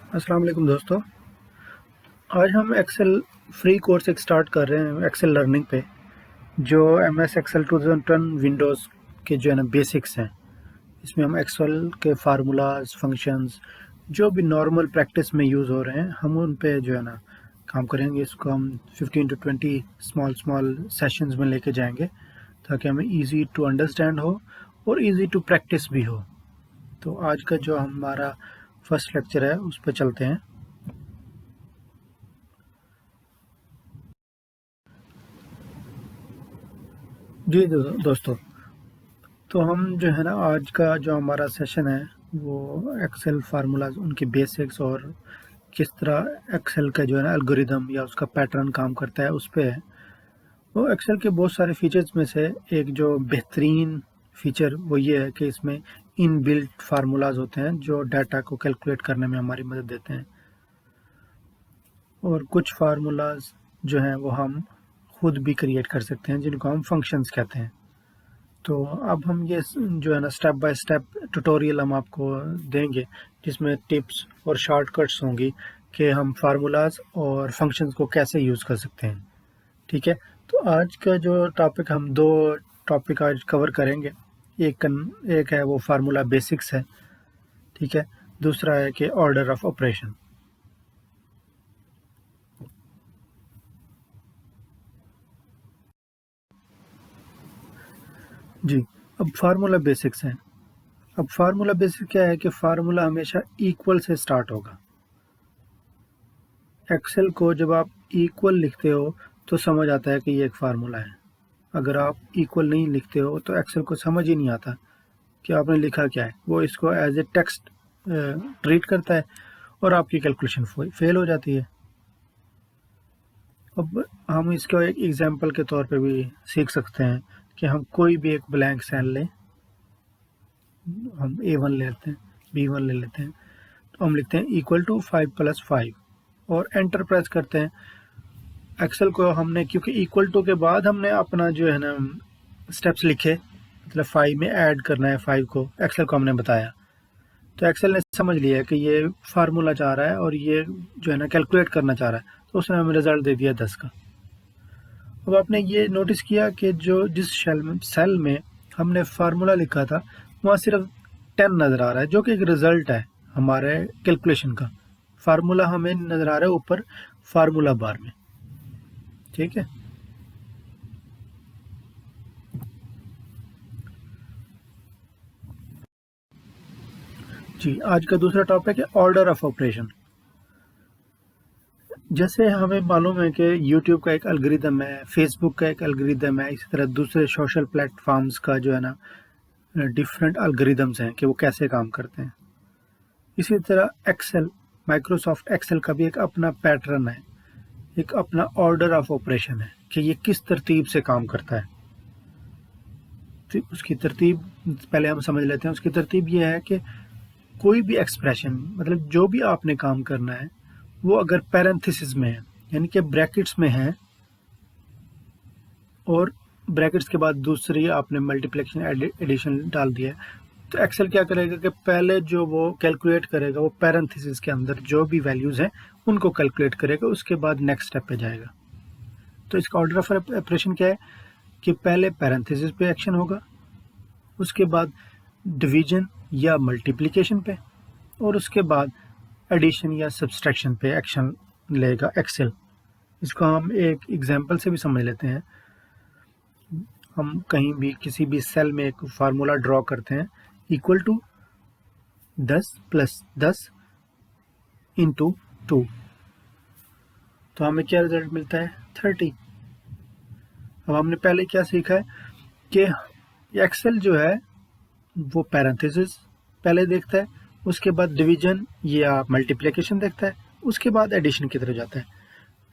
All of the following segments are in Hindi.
अस्सलाम वालेकुम दोस्तों। आज हम एक्सेल फ्री कोर्स एक स्टार्ट कर रहे हैं एक्सेल लर्निंग पे, जो एमएस एक्सेल 2010 विंडोज़ के जो है ना बेसिक्स हैं। इसमें हम एक्सेल के फार्मूलाज, फंक्शंस जो भी नॉर्मल प्रैक्टिस में यूज़ हो रहे हैं, हम उन पे जो है ना काम करेंगे। इसको हम 15 to 20 स्मॉल सेशंस में लेके जाएंगे ताकि हमें इजी टू अंडरस्टैंड हो और इजी टू प्रैक्टिस भी हो। तो आज का जो हमारा फर्स्ट लेक्चर है उस पर चलते हैं। जी दोस्तों, तो हम जो है ना आज का जो हमारा सेशन है वो एक्सेल फार्मूलाज, उनके बेसिक्स और किस तरह एक्सेल का जो है ना एल्गोरिदम या उसका पैटर्न काम करता है उस पे है। वो एक्सेल के बहुत सारे फीचर्स में से एक जो बेहतरीन फीचर वो ये है कि इसमें इन बिल्ट फार्मूलाज होते हैं जो डाटा को कैलकुलेट करने में हमारी मदद देते हैं, और कुछ फार्मूलाज जो हैं वो हम खुद भी क्रिएट कर सकते हैं जिनको हम फंक्शंस कहते हैं। तो अब हम ये जो है ना स्टेप बाय स्टेप ट्यूटोरियल हम आपको देंगे जिसमें टिप्स और शॉर्टकट्स होंगी कि हम फार्मूलाज और फंक्शंस को कैसे यूज़ कर सकते हैं। ठीक है, तो आज का जो टॉपिक, हम दो टॉपिक आज कवर करेंगे। एक है वो फार्मूला बेसिक्स है, ठीक है। दूसरा है कि ऑर्डर ऑफ ऑपरेशन। जी, अब फार्मूला बेसिक्स हैं। अब फार्मूला बेसिक क्या है कि फार्मूला हमेशा इक्वल से स्टार्ट होगा। एक्सेल को जब आप इक्वल लिखते हो तो समझ आता है कि ये एक फार्मूला है। अगर आप इक्वल नहीं लिखते हो तो एक्सेल को समझ ही नहीं आता कि आपने लिखा क्या है। वो इसको एज ए टेक्स्ट ट्रीट करता है और आपकी कैलकुलेशन फेल हो जाती है। अब हम इसको एक एग्जांपल के तौर पे भी सीख सकते हैं कि हम कोई भी एक ब्लैंक सेल लें। हम A1 ले लेते हैं, B1 ले लेते हैं, तो हम लिखते हैं इक्वल टू 5 + 5 और एंटर प्रेस करते हैं। एक्सेल को हमने, क्योंकि इक्वल टू के बाद हमने अपना जो है ना स्टेप्स लिखे, मतलब 5 में ऐड करना है 5 को, एक्सेल को हमने बताया, तो एक्सेल ने समझ लिया कि ये फार्मूला चाह रहा है और ये जो है ना कैलकुलेट करना चाह रहा है, तो उसने हमें रिजल्ट दे दिया 10 का। अब आपने ये नोटिस किया कि जो जिस सेल में हमने फार्मूला लिखा था वहाँ सिर्फ 10 नज़र आ रहा है, जो कि एक रिजल्ट है हमारे कैलकुलेशन का। फार्मूला हमें नज़र आ रहा है ऊपर फार्मूला बार में, ठीक है। जी, आज का दूसरा टॉपिक है ऑर्डर ऑफ ऑपरेशन। जैसे हमें मालूम है कि यूट्यूब का एक एल्गोरिदम है, फेसबुक का एक एल्गोरिदम है, इसी तरह दूसरे सोशल प्लेटफॉर्म्स का जो है ना डिफरेंट एल्गोरिदम्स हैं कि वो कैसे काम करते हैं। इसी तरह एक्सेल, माइक्रोसॉफ्ट एक्सेल का भी एक अपना पैटर्न है, एक अपना ऑर्डर ऑफ ऑपरेशन है कि ये किस तरतीब से काम करता है। तो उसकी तरतीब पहले हम समझ लेते हैं। उसकी तरतीब ये है कि कोई भी एक्सप्रेशन, मतलब जो भी आपने काम करना है, वो अगर पैरेंथेसिस में है, यानी कि ब्रैकेट्स में है, और ब्रैकेट्स के बाद दूसरी आपने मल्टीप्लिकेशन एडिशन डाल दिया है, तो एक्सेल क्या करेगा कि पहले जो वो कैलकुलेट करेगा वो पैरेंथेसिस के अंदर जो भी वैल्यूज़ हैं उनको कैलकुलेट करेगा, उसके बाद नेक्स्ट स्टेप पे जाएगा। तो इसका ऑर्डर ऑफ ऑपरेशन क्या है कि पहले पैरेंथेसिस पे एक्शन होगा, उसके बाद डिवीजन या मल्टीप्लिकेशन पे, और उसके बाद एडिशन या सब्सट्रैक्शन पे एक्शन लेगा एक्सेल। इसको हम एक एग्जांपल से भी समझ लेते हैं। हम कहीं भी किसी भी सेल में एक फार्मूला ड्रॉ करते हैं, इक्वल टू 10 + 10 × 2, तो हमें क्या रिजल्ट मिलता है? 30। अब हमने पहले क्या सीखा है कि एक्सेल जो है वो पैरेंथेसिस पहले देखता है, उसके बाद डिवीजन या मल्टीप्लिकेशन देखता है, उसके बाद एडिशन की तरफ जाता है।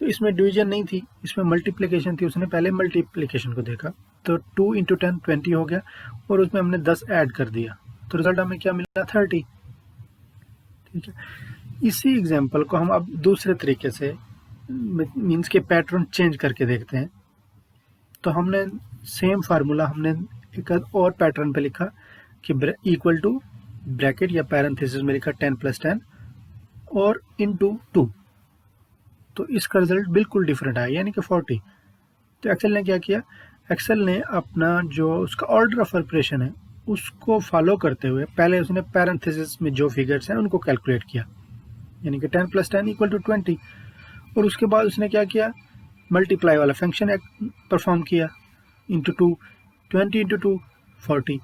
तो इसमें डिवीजन नहीं थी, इसमें मल्टीप्लिकेशन थी, उसने पहले मल्टीप्लिकेशन को देखा, तो 2 × 10 20 हो गया, और उसमें हमने 10 ऐड कर दिया, तो रिजल्ट हमें क्या मिला? 30। ठीक है, इसी एग्जांपल को हम अब दूसरे तरीके से, मीन्स के पैटर्न चेंज करके देखते हैं। तो हमने सेम फार्मूला हमने एक और पैटर्न पे लिखा कि इक्वल टू ब्रैकेट या पैरेंथेसिस में लिखा 10 + 10 और इंटू 2, तो इसका रिजल्ट बिल्कुल डिफरेंट आया, यानी कि 40। तो एक्सेल ने क्या किया, एक्सेल ने अपना जो उसका ऑर्डर ऑफ ऑपरेशन है उसको फॉलो करते हुए पहले उसने पैरेंथेसिस में जो फिगर्स हैं उनको कैलकुलेट किया, यानी कि 10 + 10 = 20, और उसके बाद उसने क्या किया, मल्टीप्लाई वाला फंक्शन परफॉर्म किया, इंटू 2, 20 × 2 40।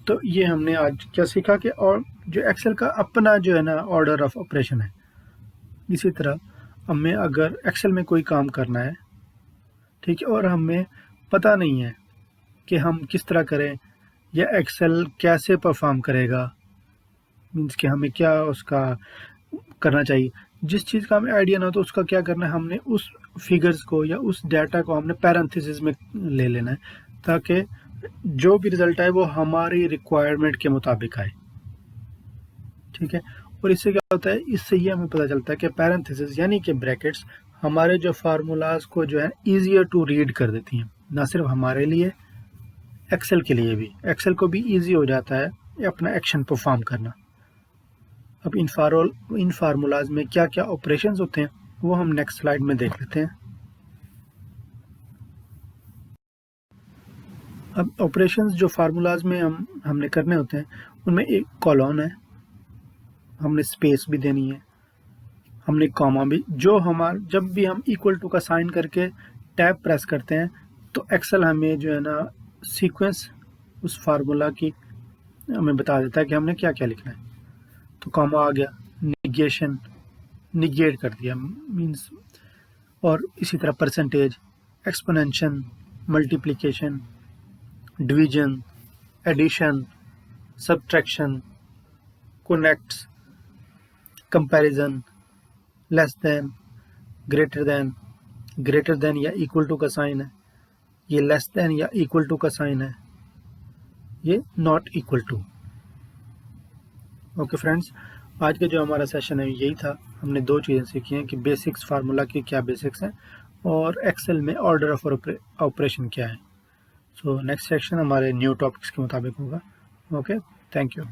तो ये हमने आज क्या सीखा कि और जो एक्सेल का अपना जो है ना ऑर्डर ऑफ ऑपरेशन है। इसी तरह हमें अगर एक्सेल में कोई काम करना है, ठीक है, और हमें पता नहीं है कि हम किस तरह करें या एक्सेल कैसे परफॉर्म करेगा, मीन्स कि हमें क्या उसका करना चाहिए, जिस चीज़ का हमें आइडिया ना हो तो उसका क्या करना है, हमने उस फिगर्स को या उस डाटा को हमने पैरेंथेसिस में ले लेना है, ताकि जो भी रिजल्ट आए वो हमारी रिक्वायरमेंट के मुताबिक आए, ठीक है। और इससे क्या होता है, इससे ये हमें पता चलता है कि पैरेंथेसिस यानी कि ब्रैकेट्स हमारे जो फार्मूलाज को जो है ईजियर टू रीड कर देती हैं, ना सिर्फ हमारे लिए, एक्सेल के लिए भी, एक्सेल को भी ईजी हो जाता है अपना एक्शन परफॉर्म करना। अब इन फार्मूलाज में क्या क्या ऑपरेशंस होते हैं वो हम नेक्स्ट स्लाइड में देख लेते हैं। अब ऑपरेशंस जो फार्मूलाज में हमने करने होते हैं उनमें एक कॉलन है, हमने स्पेस भी देनी है, हमने कॉमा भी, जो जब भी हम इक्वल टू का साइन करके टैब प्रेस करते हैं तो एक्सेल हमें जो है ना सीक्वेंस उस फार्मूला की हमें बता देता है कि हमने क्या क्या लिखना है। तो कॉमा आ गया, निगेशन, निगेट कर दिया मीन्स, और इसी तरह percentage, exponential, multiplication, division, addition, subtraction, connects, comparison, less than, greater than या इक्वल टू का साइन है, ये लेस देन या इक्वल टू का साइन है, ये not equal to. Okay friends, आज का जो हमारा सेशन है यही था। हमने 2 चीज़ें सीखी हैं कि बेसिक्स फार्मूला की क्या बेसिक्स हैं और एक्सेल में ऑर्डर ऑफ ऑपरेशन क्या है। सो नेक्स्ट सेक्शन हमारे न्यू टॉपिक्स के मुताबिक होगा। Okay, thank you.